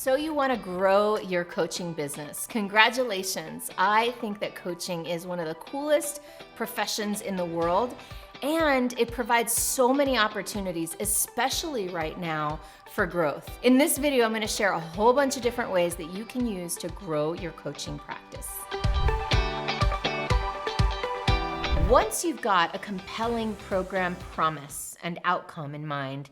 So you want to grow your coaching business. Congratulations. I think that coaching is one of the coolest professions in the world, and it provides so many opportunities, especially right now, for growth. In this video, I'm going to share a whole bunch of different ways that you can use to grow your coaching practice. Once you've got a compelling program promise and outcome in mind,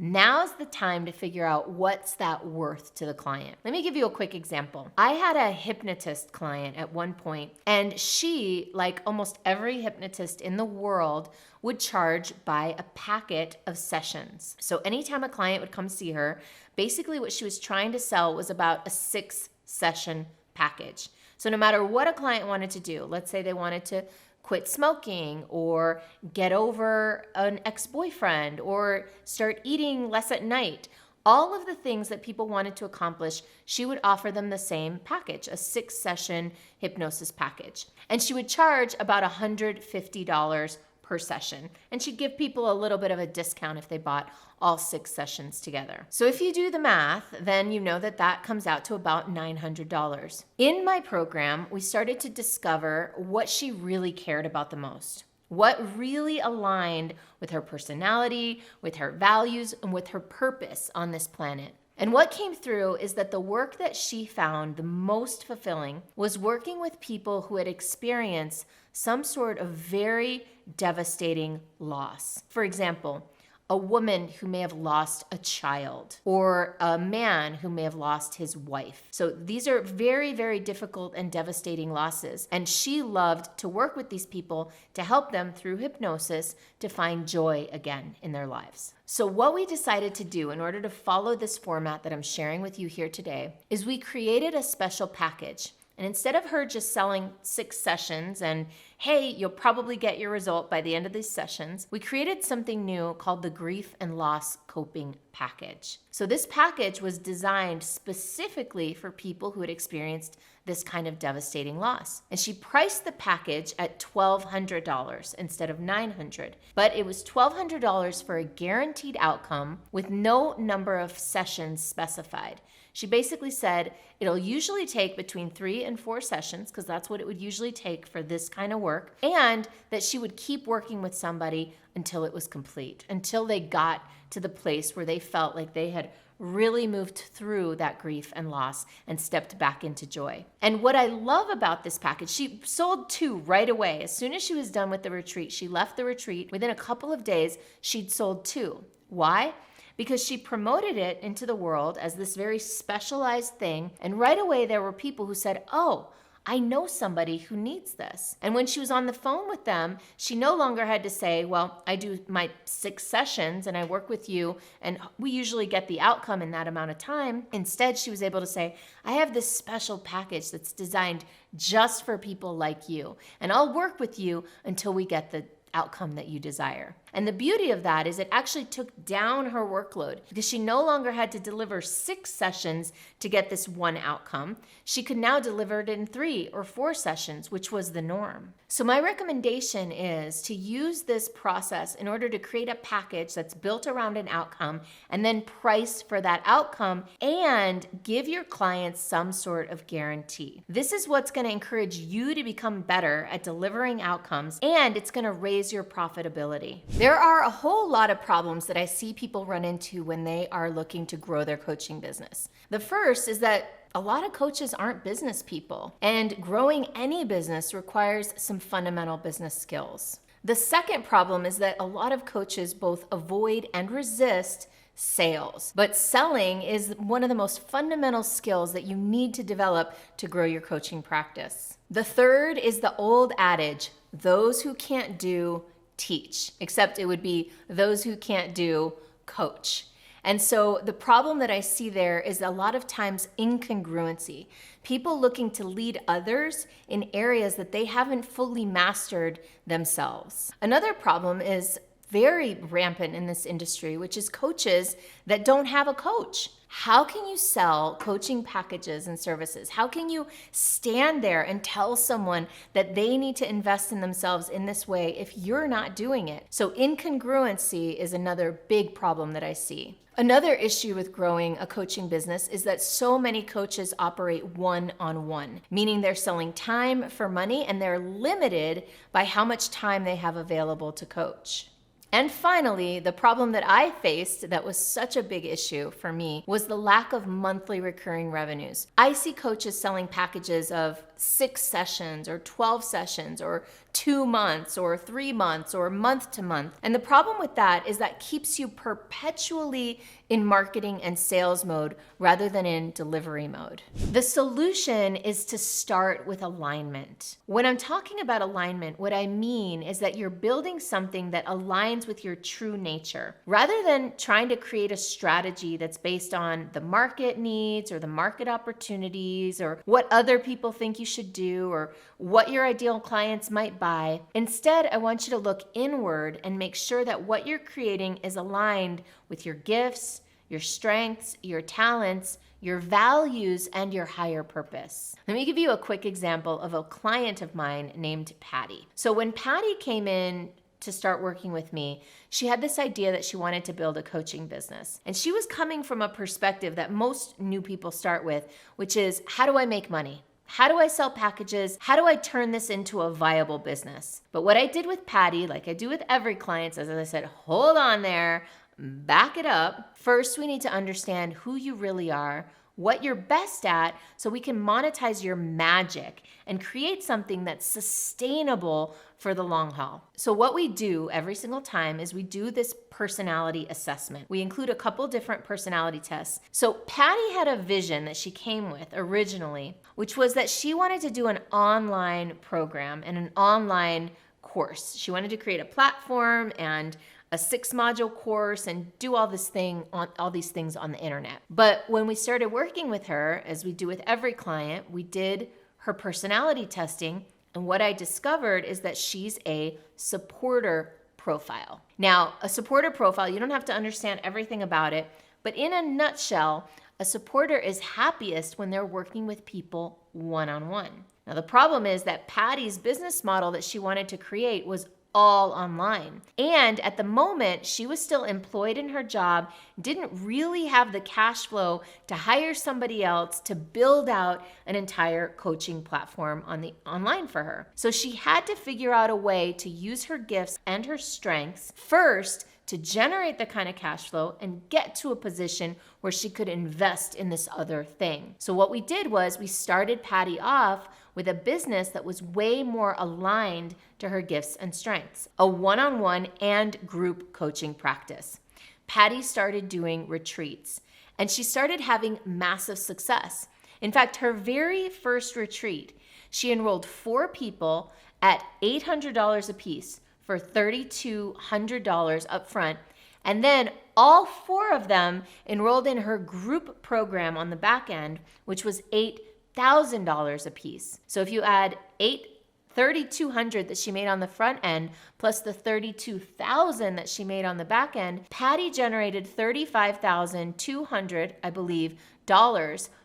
now's the time to figure out what's that worth to the client. Let me give you a quick example. I had a hypnotist client at one point, and she, like almost every hypnotist in the world, would charge by a packet of sessions. So anytime a client would come see her, basically what she was trying to sell was about a 6-session package. So no matter what a client wanted to do, let's say they wanted to quit smoking or get over an ex-boyfriend or start eating less at night, all of the things that people wanted to accomplish, she would offer them the same package, a 6-session hypnosis package. And she would charge about $150 per session. And she'd give people a little bit of a discount if they bought all 6 sessions together. So if you do the math, then you know that that comes out to about $900. In my program, we started to discover what she really cared about the most, what really aligned with her personality, with her values, and with her purpose on this planet. And what came through is that the work that she found the most fulfilling was working with people who had experienced some sort of very devastating loss. For example, a woman who may have lost a child, or a man who may have lost his wife. So these are very, very difficult and devastating losses. And she loved to work with these people to help them through hypnosis to find joy again in their lives. So what we decided to do in order to follow this format that I'm sharing with you here today is we created a special package. And instead of her just selling 6 sessions and, hey, you'll probably get your result by the end of these sessions, we created something new called the Grief and Loss Coping Package. So this package was designed specifically for people who had experienced this kind of devastating loss. And she priced the package at $1,200 instead of $900. But it was $1,200 for a guaranteed outcome with no number of sessions specified. She basically said it'll usually take between 3 and 4 sessions, because that's what it would usually take for this kind of work, and that she would keep working with somebody until it was complete, until they got to the place where they felt like they had really moved through that grief and loss and stepped back into joy. And what I love about this package, she sold 2 right away. As soon as she was done with the retreat, she left the retreat. Within a couple of days, she'd sold 2. Why? Because she promoted it into the world as this very specialized thing. And right away, there were people who said, oh, I know somebody who needs this. And when she was on the phone with them, she no longer had to say, well, I do my 6 sessions and I work with you and we usually get the outcome in that amount of time. Instead, she was able to say, I have this special package that's designed just for people like you. And I'll work with you until we get the outcome that you desire. And the beauty of that is it actually took down her workload because she no longer had to deliver 6 sessions to get this one outcome. She could now deliver it in 3 or 4 sessions, which was the norm. So my recommendation is to use this process in order to create a package that's built around an outcome and then price for that outcome and give your clients some sort of guarantee. This is what's going to encourage you to become better at delivering outcomes, and it's going to raise your profitability. There are a whole lot of problems that I see people run into when they are looking to grow their coaching business. The first is that a lot of coaches aren't business people, and growing any business requires some fundamental business skills. The second problem is that a lot of coaches both avoid and resist sales, but selling is one of the most fundamental skills that you need to develop to grow your coaching practice. The third is the old adage, those who can't do, teach, except it would be those who can't do, coach. And so the problem that I see there is a lot of times incongruency. People looking to lead others in areas that they haven't fully mastered themselves. Another problem is very rampant in this industry, which is coaches that don't have a coach. How can you sell coaching packages and services? How can you stand there and tell someone that they need to invest in themselves in this way if you're not doing it? So incongruency is another big problem that I see. Another issue with growing a coaching business is that so many coaches operate one-on-one, meaning they're selling time for money and they're limited by how much time they have available to coach. And finally, the problem that I faced that was such a big issue for me was the lack of monthly recurring revenues. I see coaches selling packages of 6 sessions or 12 sessions or 2 months or 3 months or month to month. And the problem with that is that keeps you perpetually in marketing and sales mode rather than in delivery mode. The solution is to start with alignment. When I'm talking about alignment, what I mean is that you're building something that aligns with your true nature. Rather than trying to create a strategy that's based on the market needs or the market opportunities or what other people think you should do or what your ideal clients might buy. Instead, I want you to look inward and make sure that what you're creating is aligned with your gifts, your strengths, your talents, your values, and your higher purpose. Let me give you a quick example of a client of mine named Patty. So when Patty came in to start working with me, she had this idea that she wanted to build a coaching business. And she was coming from a perspective that most new people start with, which is, how do I make money? How do I sell packages? How do I turn this into a viable business? But what I did with Patty, like I do with every client, is as I said, hold on there, back it up. First, we need to understand who you really are, what you're best at, so we can monetize your magic and create something that's sustainable for the long haul. So what we do every single time is we do this personality assessment. We include a couple different personality tests. So Patty had a vision that she came with originally, which was that she wanted to do an online program and an online course. She wanted to create a platform and a 6-module course and do all these things on the internet. But when we started working with her, as we do with every client, we did her personality testing. And what I discovered is that she's a supporter profile. Now, a supporter profile, you don't have to understand everything about it, but in a nutshell, a supporter is happiest when they're working with people one-on-one. Now, the problem is that Patty's business model that she wanted to create was all online. And at the moment, she was still employed in her job, didn't really have the cash flow to hire somebody else to build out an entire coaching platform online for her. So she had to figure out a way to use her gifts and her strengths first to generate the kind of cash flow and get to a position where she could invest in this other thing. So what we did was we started Patty off with a business that was way more aligned to her gifts and strengths, a one-on-one and group coaching practice. Patty started doing retreats, and she started having massive success. In fact, her very first retreat, she enrolled 4 people at $800 a piece for $3,200 up front, and then all 4 of them enrolled in her group program on the back end, which was $8,000 a piece. So if you add $3,200 that she made on the front end plus the $32,000 that she made on the back end, Patty generated $35,200, I believe,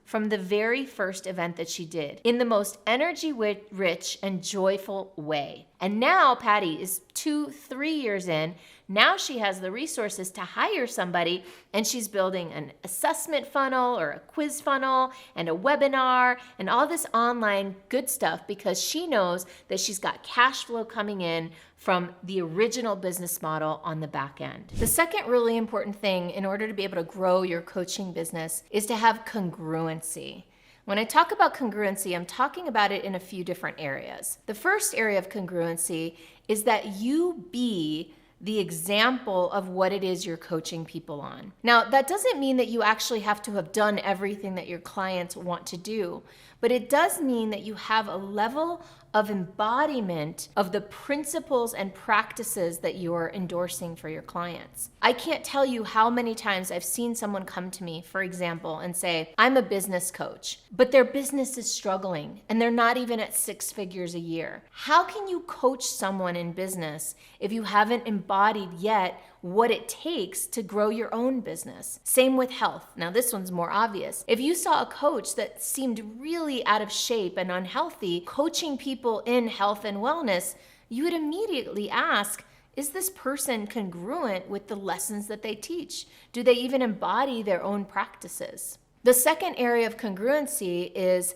from the very first event that she did in the most energy-rich and joyful way. And now Patty is 2-3 years in. Now she has the resources to hire somebody, and she's building an assessment funnel or a quiz funnel and a webinar and all this online good stuff because she knows that she's got cash flow coming in from the original business model on the back end. The second really important thing in order to be able to grow your coaching business is to have congruency. When I talk about congruency, I'm talking about it in a few different areas. The first area of congruency is that you be the example of what it is you're coaching people on. Now, that doesn't mean that you actually have to have done everything that your clients want to do, but it does mean that you have a level of embodiment of the principles and practices that you're endorsing for your clients. I can't tell you how many times I've seen someone come to me, for example, and say, I'm a business coach, but their business is struggling and they're not even at 6 figures a year. How can you coach someone in business if you haven't embodied yet what it takes to grow your own business. Same with health. Now, this one's more obvious. If you saw a coach that seemed really out of shape and unhealthy, coaching people in health and wellness, you would immediately ask, is this person congruent with the lessons that they teach? Do they even embody their own practices? The second area of congruency is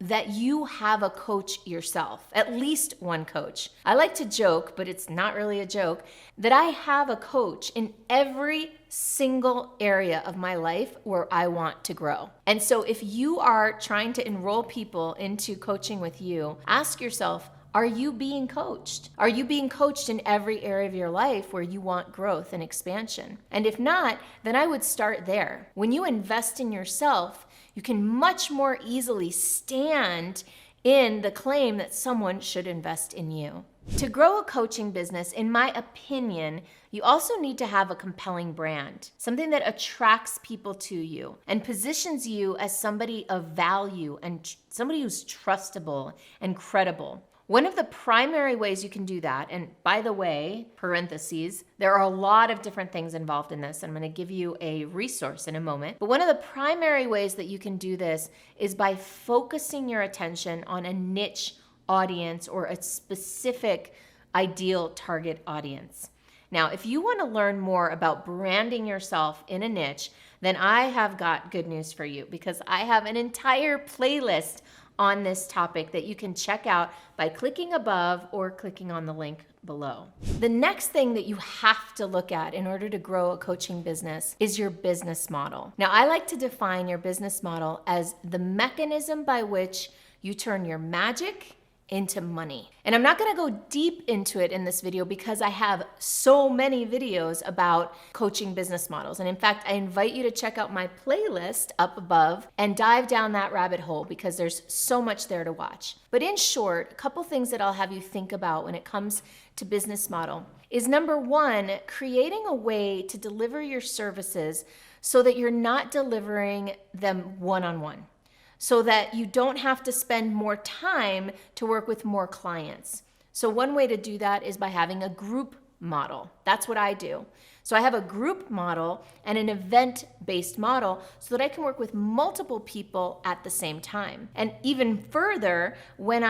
that you have a coach yourself, at least one coach. I like to joke, but it's not really a joke, that I have a coach in every single area of my life where I want to grow. And so if you are trying to enroll people into coaching with you, ask yourself, are you being coached? Are you being coached in every area of your life where you want growth and expansion? And if not, then I would start there. When you invest in yourself, you can much more easily stand in the claim that someone should invest in you. To grow a coaching business, in my opinion, you also need to have a compelling brand, something that attracts people to you and positions you as somebody of value and somebody who's trustable and credible. One of the primary ways you can do that, and by the way, parentheses, there are a lot of different things involved in this. I'm going to give you a resource in a moment. But one of the primary ways that you can do this is by focusing your attention on a niche audience or a specific ideal target audience. Now, if you want to learn more about branding yourself in a niche, then I have got good news for you because I have an entire playlist on this topic that you can check out by clicking above or clicking on the link below. The next thing that you have to look at in order to grow a coaching business is your business model. Now, I like to define your business model as the mechanism by which you turn your magic into money. And I'm not gonna go deep into it in this video because I have so many videos about coaching business models. And in fact, I invite you to check out my playlist up above and dive down that rabbit hole because there's so much there to watch. But in short, a couple things that I'll have you think about when it comes to business model is number one, creating a way to deliver your services so that you're not delivering them one-on-one, so that you don't have to spend more time to work with more clients. So one way to do that is by having a group model. That's what I do. So I have a group model and an event-based model so that I can work with multiple people at the same time. And even further, when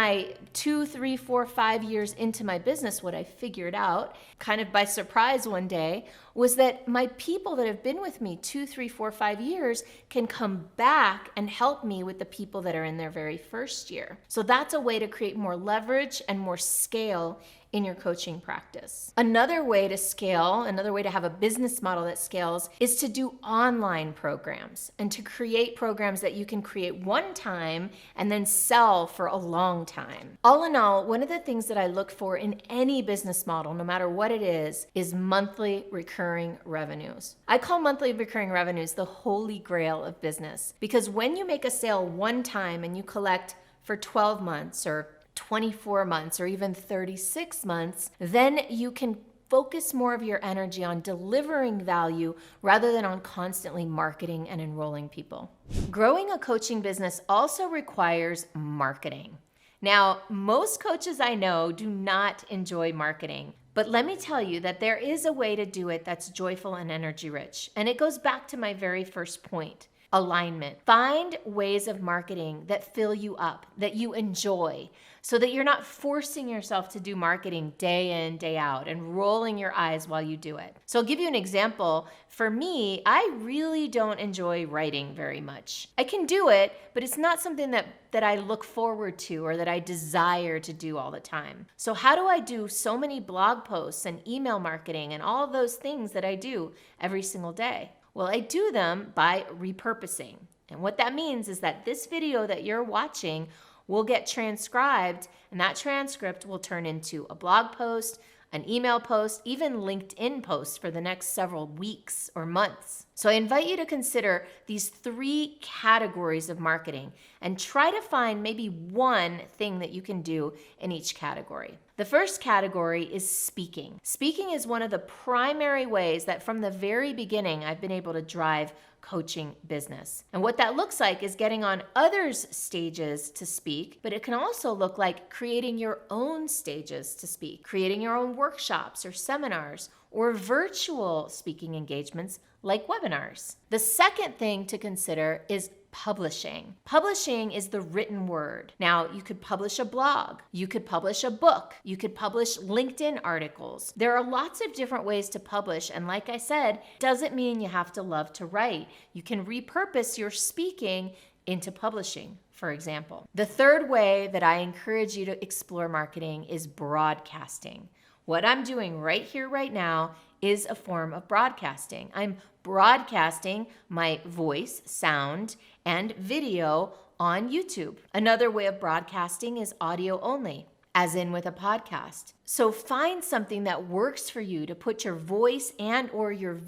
2, 3, 4, 5 years into my business, what I figured out kind of by surprise one day was that my people that have been with me 2, 3, 4, 5 years can come back and help me with the people that are in their very first year. So that's a way to create more leverage and more scale in your coaching practice. Another way to scale, another way to have a business model that scales is to do online programs and to create programs that you can create one time and then sell for a long time. All in all, one of the things that I look for in any business model, no matter what it is monthly recurring revenues. I call monthly recurring revenues the holy grail of business because when you make a sale one time and you collect for 12 months or 24 months or even 36 months, then you can focus more of your energy on delivering value rather than on constantly marketing and enrolling people. Growing a coaching business also requires marketing. Now, most coaches I know do not enjoy marketing, but let me tell you that there is a way to do it that's joyful and energy rich. And it goes back to my very first point. Alignment. Find ways of marketing that fill you up, that you enjoy, so that you're not forcing yourself to do marketing day in, day out, and rolling your eyes while you do it. So I'll give you an example. For me, I really don't enjoy writing very much. I can do it, but it's not something that I look forward to or that I desire to do all the time. So how do I do so many blog posts and email marketing and all of those things that I do every single day? Well, I do them by repurposing. And what that means is that this video that you're watching will get transcribed, and that transcript will turn into a blog post, an email post, even LinkedIn posts for the next several weeks or months. So I invite you to consider these 3 categories of marketing and try to find maybe one thing that you can do in each category. The first category is speaking. Speaking is one of the primary ways that from the very beginning I've been able to drive coaching business. And what that looks like is getting on others' stages to speak, but it can also look like creating your own stages to speak, creating your own workshops or seminars or virtual speaking engagements like webinars. The second thing to consider is publishing. Publishing is the written word. Now, you could publish a blog, you could publish a book, you could publish LinkedIn articles. There are lots of different ways to publish, and like I said, doesn't mean you have to love to write. You can repurpose your speaking into publishing, for example. The third way that I encourage you to explore marketing is broadcasting. What I'm doing right here, right now, is a form of broadcasting. I'm broadcasting my voice, sound, and video on YouTube. Another way of broadcasting is audio only, as in with a podcast. So find something that works for you to put your voice and or your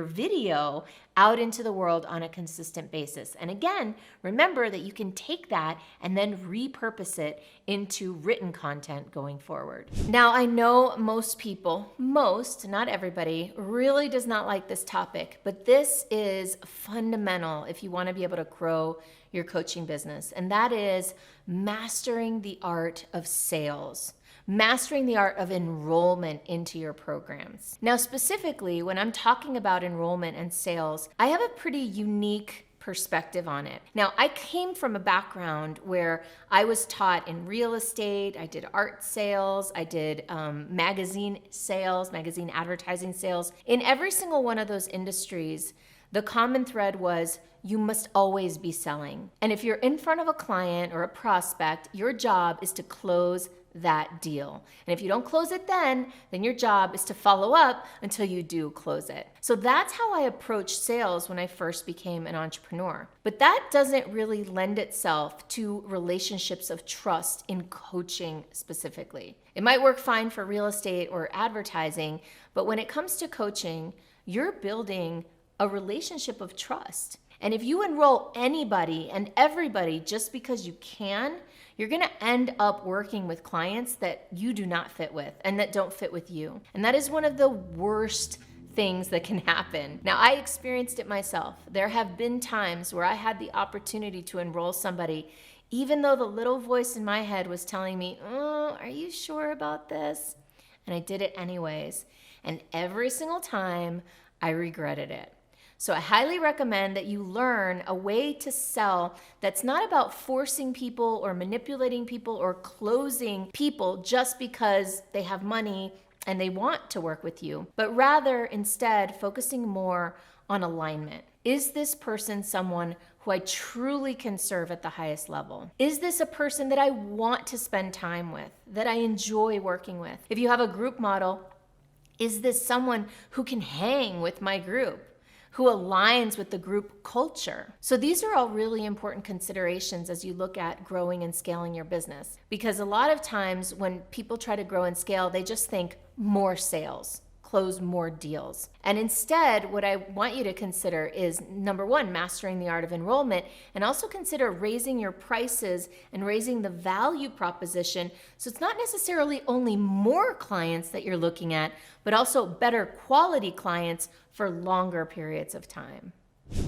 video out into the world on a consistent basis. And again, remember that you can take that and then repurpose it into written content going forward. Now, I know most people, not everybody, really does not like this topic, but this is fundamental if you want to be able to grow your coaching business, and that is mastering the art of sales. Mastering the art of enrollment into your programs. Now, specifically, when I'm talking about enrollment and sales, I have a pretty unique perspective on it. Now, I came from a background where I was taught in real estate, I did art sales, I did magazine sales, magazine advertising sales. In every single one of those industries, the common thread was you must always be selling. And if you're in front of a client or a prospect, your job is to close that deal. And if you don't close it then your job is to follow up until you do close it. So that's how I approached sales when I first became an entrepreneur. But that doesn't really lend itself to relationships of trust in coaching specifically. It might work fine for real estate or advertising, but when it comes to coaching, you're building a relationship of trust. And if you enroll anybody and everybody just because you can, you're going to end up working with clients that you do not fit with and that don't fit with you. And that is one of the worst things that can happen. Now, I experienced it myself. There have been times where I had the opportunity to enroll somebody, even though the little voice in my head was telling me, "Oh, are you sure about this?" And I did it anyways. And every single time, I regretted it. So I highly recommend that you learn a way to sell that's not about forcing people or manipulating people or closing people just because they have money and they want to work with you, but rather instead focusing more on alignment. Is this person someone who I truly can serve at the highest level? Is this a person that I want to spend time with, that I enjoy working with? If you have a group model, is this someone who can hang with my group, who aligns with the group culture? So these are all really important considerations as you look at growing and scaling your business. Because a lot of times when people try to grow and scale, they just think more sales, close more deals. And instead, what I want you to consider is, number one, mastering the art of enrollment, and also consider raising your prices and raising the value proposition. So it's not necessarily only more clients that you're looking at, but also better quality clients for longer periods of time.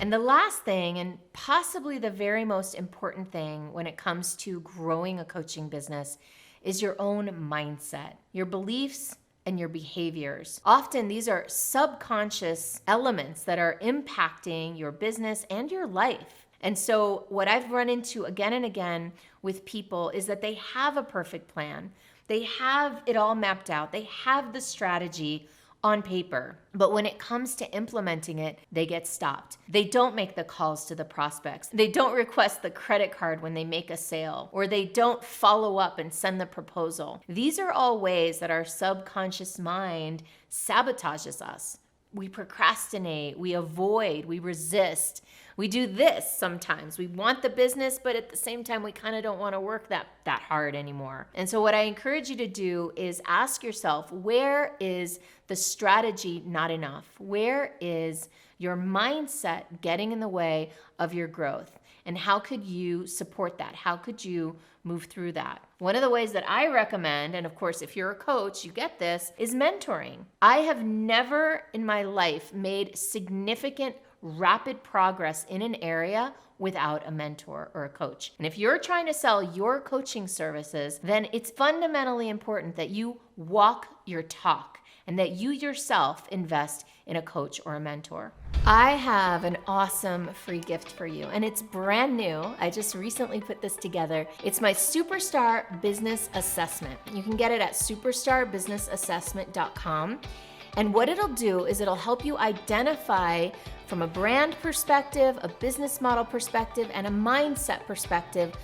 And the last thing, and possibly the very most important thing when it comes to growing a coaching business, is your own mindset, your beliefs, and your behaviors. Often these are subconscious elements that are impacting your business and your life. And so what I've run into again and again with people is that they have a perfect plan. They have it all mapped out. They have the strategy on paper, but when it comes to implementing it, they get stopped. They don't make the calls to the prospects. They don't request the credit card when they make a sale, or they don't follow up and send the proposal. These are all ways that our subconscious mind sabotages us. We procrastinate, we avoid, we resist. We do this sometimes. We want the business, but at the same time, we kind of don't want to work that hard anymore. And so what I encourage you to do is ask yourself, where is the strategy not enough? Where is your mindset getting in the way of your growth? And how could you support that? How could you move through that? One of the ways that I recommend, and of course, if you're a coach, you get this, is mentoring. I have never in my life made significant rapid progress in an area without a mentor or a coach. And if you're trying to sell your coaching services, then it's fundamentally important that you walk your talk and that you yourself invest in a coach or a mentor. I have an awesome free gift for you, and it's brand new. I just recently put this together. It's my Superstar Business Assessment. You can get it at superstarbusinessassessment.com. And what it'll do is it'll help you identify from a brand perspective, a business model perspective, and a mindset perspective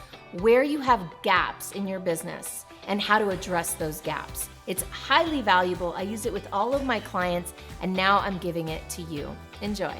where you have gaps in your business and how to address those gaps. It's highly valuable. I use it with all of my clients, and now I'm giving it to you. Enjoy.